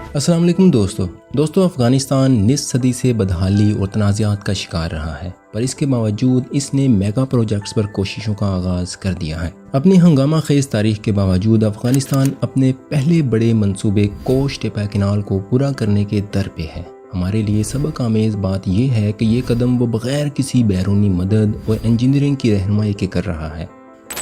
अस्सलाम वालेकुम दोस्तों अफगानिस्तान निस सदी से बदहाली और तनाज़ात का शिकार रहा है, पर इसके बावजूद इसने मेगा प्रोजेक्ट्स पर कोशिशों का आगाज़ कर दिया है। अपनी हंगामा खेज़ तारीख के बावजूद अफगानिस्तान अपने पहले बड़े मंसूबे कोश टेपा कैनाल को पूरा करने के दर पे है। हमारे लिए सबक आमेज़ बात यह है कि ये कदम वो बग़ैर किसी बैरूनी मदद और इंजीनियरिंग की रहनुमाई के कर रहा है।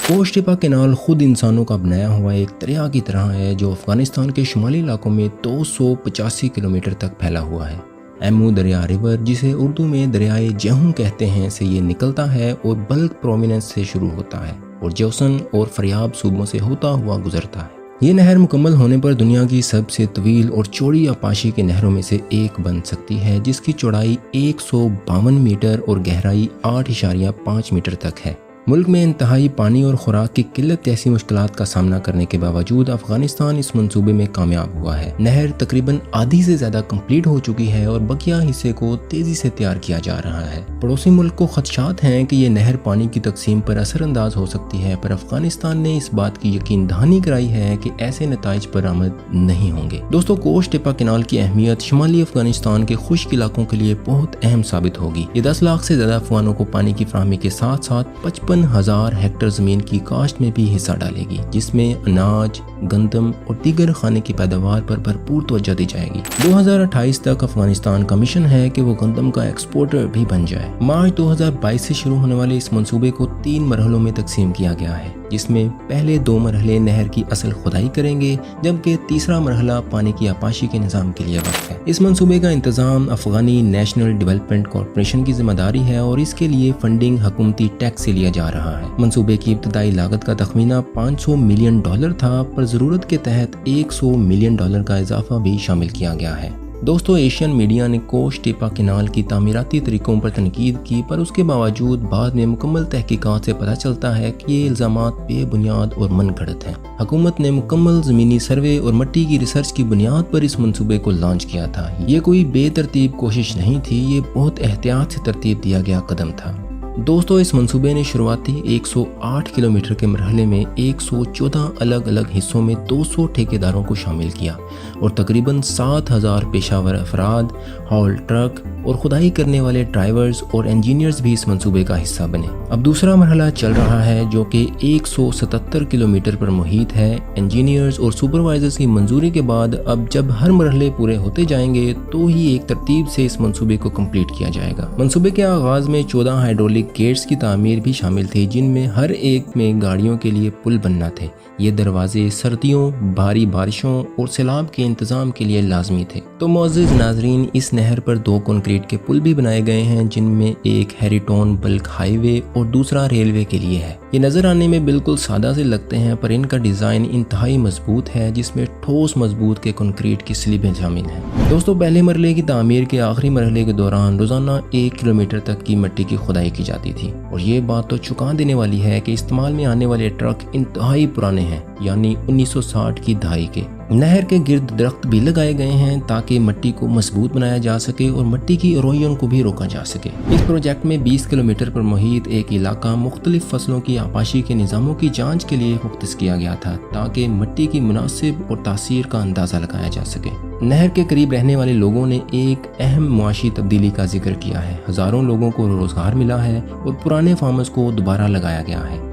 कोश टेपा कैनाल खुद इंसानों का बनाया हुआ एक दरिया की तरह है जो अफगानिस्तान के शुमाली इलाकों में 285 किलोमीटर तक फैला हुआ है। एमू दरिया रिवर, जिसे उर्दू में दरियाए जेहूं कहते हैं, से ये निकलता है और बल्क प्रोविनेंस से शुरू होता है और जोसन और फरियाब सूबों से होता हुआ गुजरता है। ये नहर मुकम्मल होने पर दुनिया की सबसे तवील और चौड़ी आपाशी की नहरों में से एक बन सकती है, जिसकी चौड़ाई 152 मीटर और गहराई 8.5 मीटर तक है। मुल्क में इंतहाई पानी और खुराक की किल्लत जैसी मुश्किलात का सामना करने के बावजूद अफगानिस्तान इस मंसूबे में कामयाब हुआ है। नहर तकरीबन आधी से ज़्यादा कंप्लीट हो चुकी है और बकिया हिस्से को तेज़ी से तैयार किया जा रहा है। पड़ोसी मुल्क को खदशात हैं कि ये नहर पानी की तकसीम पर असरअंदाज हो सकती है, पर अफगानिस्तान ने इस बात की यकीन दहानी कराई है कि ऐसे नताइज पर आमद नहीं होंगे। दोस्तों, कोश टेपा कैनाल की अहमियत शुमाली अफगानिस्तान के खुश्क इलाकों के लिए बहुत अहम साबित होगी। ये 10 लाख से ज़्यादा अफगानों को पानी की फराहमी के साथ साथ 55,000 हेक्टेयर जमीन की काश्त में भी हिस्सा डालेगी, जिसमें अनाज, गंदम और दीगर खाने की पैदावार पर भरपूर तवज्जो दी जाएगी। 2028 तक अफगानिस्तान का मिशन है कि वो गंदम का एक्सपोर्टर भी बन जाए। मार्च 2022 से शुरू होने वाले इस मंसूबे को 3 मरहलों में तकसीम किया गया है, जिसमें पहले 2 मरहले नहर की असल खुदाई करेंगे, जबकि तीसरा मरहला पानी की आपाशी के निज़ाम के लिए वक्त है। इस मंसूबे का इंतजाम अफगानी नेशनल डेवलपमेंट कॉर्पोरेशन की जिम्मेदारी है और इसके लिए फंडिंग हुकूमती टैक्स से लिया जा रहा है। मंसूबे की इब्तदाई लागत का तखमीना $500 मिलियन था, पर ज़रूरत के तहत $100 मिलियन का इजाफा भी शामिल किया गया है। दोस्तों, एशियन मीडिया ने कोश टेपा कैनाल की तामीराती तरीकों पर तनकीद की, पर उसके बावजूद बाद में मुकम्मल तहकीकात से पता चलता है कि ये इल्ज़ामात बेबुनियाद और मनगढ़ंत हैं। हुकूमत ने मुकम्मल ज़मीनी सर्वे और मिट्टी की रिसर्च की बुनियाद पर इस मंसूबे को लॉन्च किया था। ये कोई बेतरतीब कोशिश नहीं थी, ये बहुत एहतियात से तरतीब दिया गया कदम था। दोस्तों, इस मंसूबे ने शुरुआती 108 किलोमीटर के मरहले में 114 अलग अलग हिस्सों में 200 ठेकेदारों को शामिल किया और तकरीबन 7,000 पेशावर अफराद, हॉल ट्रक और खुदाई करने वाले ड्राइवर्स और इंजीनियर्स भी इस मंसूबे का हिस्सा बने। अब दूसरा मरहला चल रहा है, जो कि 177 किलोमीटर पर मुहित है। इंजीनियर्स और सुपरवाइजर्स की मंजूरी के बाद अब जब हर मरहले पूरे होते जाएंगे तो ही एक तरतीब से इस मंसूबे को कंप्लीट किया जाएगा। मंसूबे के आगाज में 14 हाइड्रोलिक गेट्स की तामीर भी शामिल थी, जिनमें हर एक में गाड़ियों के लिए पुल बनना थे। ये दरवाजे सर्दियों, भारी बारिशों और सैलाब के इंतजाम के लिए लाजमी थे। तो मोअज़्ज़िज़ नाज़रीन, इस नहर पर 2 कंक्रीट के पुल भी बनाए गए हैं, जिनमें एक हेरिटोन बल्क हाईवे और दूसरा रेलवे के लिए है। ये नजर आने में बिल्कुल सादा से लगते हैं, पर इनका डिजाइन इंतहाई मजबूत है, जिसमें ठोस मजबूत के कंक्रीट की स्लिबें शामिल हैं। दोस्तों, पहले मरहले की तामीर के आखिरी मरहले के दौरान रोजाना 1 किलोमीटर तक की मिट्टी की खुदाई की जाती थी और ये बात तो चौंका देने वाली है कि इस्तेमाल में आने वाले ट्रक इंतहाई पुराने हैं, यानी 1960 की दहाई के। नहर के गिर्द दरख्त भी लगाए गए हैं ताकि मिट्टी को मजबूत बनाया जा सके और मिट्टी की इरोजन को भी रोका जा सके। इस प्रोजेक्ट में 20 किलोमीटर पर मुहित एक इलाका मुख्तलिफ फसलों की आपाशी के निज़ामों की जांच के लिए मुख्तस किया गया था, ताकि मिट्टी की मुनासिब और तासीर का अंदाज़ा लगाया जा सके। नहर के करीब रहने वाले लोगों ने एक अहम मुआशी तब्दीली का जिक्र किया है। हज़ारों लोगों को रोज़गार मिला है और पुराने फार्मर्स को दोबारा लगाया गया है।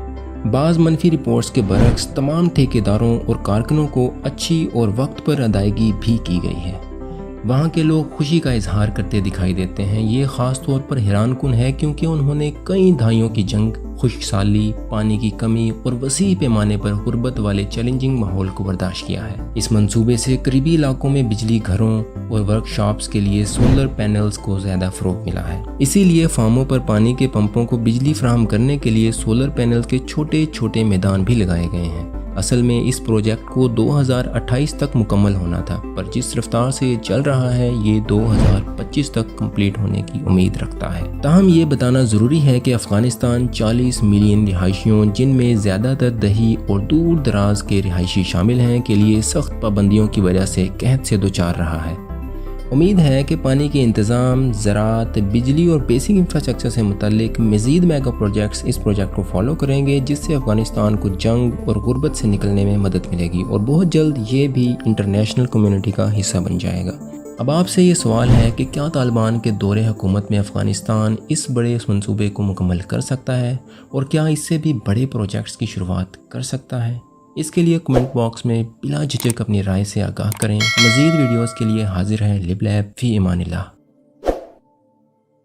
बाज़ मनफी रिपोर्ट्स के बरक्स तमाम ठेकेदारों और कारकुनों को अच्छी और वक्त पर अदायगी भी की गई है। वहाँ के लोग खुशी का इजहार करते दिखाई देते हैं। ये ख़ास तौर पर हैरानकुन है, क्योंकि उन्होंने कई दहाइयों की जंग, खुश्क साली, पानी की कमी और वसी पैमाने पर गुर्बत वाले चैलेंजिंग माहौल को बर्दाश्त किया है। इस मंसूबे से करीबी इलाकों में बिजली घरों और वर्कशॉप्स के लिए सोलर पैनल्स को ज़्यादा फ़रोग़ मिला है। इसीलिए फार्मों पर पानी के पंपों को बिजली फराहम करने के लिए सोलर पैनल्स के छोटे छोटे मैदान भी लगाए गए हैं। असल में इस प्रोजेक्ट को 2028 तक मुकम्मल होना था, पर जिस रफ्तार से ये चल रहा है ये 2025 तक कंप्लीट होने की उम्मीद रखता है। ताहम ये बताना ज़रूरी है कि अफ़गानिस्तान 40 मिलियन रिहायशियों, जिनमें ज़्यादातर दही और दूर दराज के रिहायशी शामिल हैं, के लिए सख्त पाबंदियों की वजह से कहत से दो चार रहा है। امید ہے کہ پانی کے انتظام، زراعت، بجلی اور بیسک انفراسٹرکچر سے متعلق مزید میگا پروجیکٹس اس پروجیکٹ کو فالو کریں گے، جس سے افغانستان کو جنگ اور غربت سے نکلنے میں مدد ملے گی اور بہت جلد یہ بھی انٹرنیشنل کمیونٹی کا حصہ بن جائے گا۔ اب آپ سے یہ سوال ہے کہ کیا طالبان کے دور حکومت میں افغانستان اس بڑے منصوبے کو مکمل کر سکتا ہے اور کیا اس سے بھی بڑے پروجیکٹس کی شروعات کر سکتا ہے؟ اس کے لیے کمنٹ باکس میں بلا جھجک اپنی رائے سے آگاہ کریں۔ مزید ویڈیوز کے لیے حاضر ہے لب لیب۔ فی امان اللہ۔